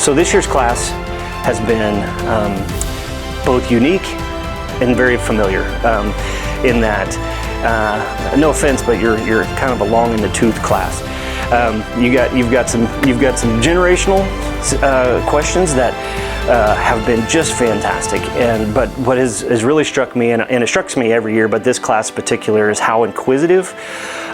So this year's class has been both unique and very familiar in that, no offense, but you're kind of a long in the tooth class. You've got some generational questions that have been just fantastic. But what has really struck me, and it strikes me every year, but this class in particular, is how inquisitive,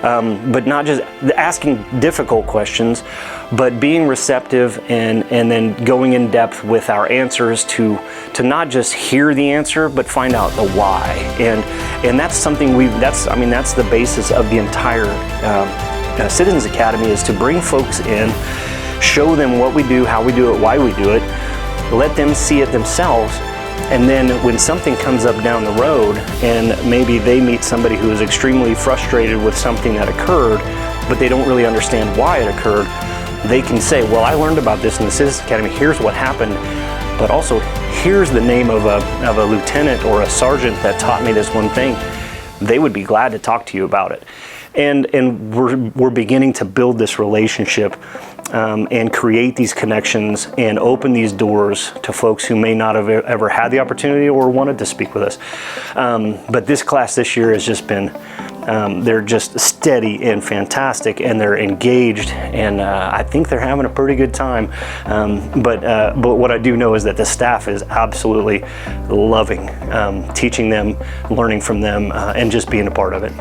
but not just asking difficult questions, but being receptive and then going in depth with our answers to not just hear the answer, but find out the why. And that's something that's the basis of the entire Citizens Academy, is to bring folks in, show them what we do, how we do it, why we do it, let them see it themselves, and then when something comes up down the road and maybe they meet somebody who is extremely frustrated with something that occurred, but they don't really understand why it occurred, they can say, well, I learned about this in the Citizens Academy, here's what happened, but also here's the name of a lieutenant or a sergeant that taught me this one thing. They would be glad to talk to you about it. And we're beginning to build this relationship and create these connections and open these doors to folks who may not have ever had the opportunity or wanted to speak with us. But this class this year has just been, they're just steady and fantastic, and they're engaged, and I think they're having a pretty good time. But what I do know is that the staff is absolutely loving teaching them, learning from them, and just being a part of it.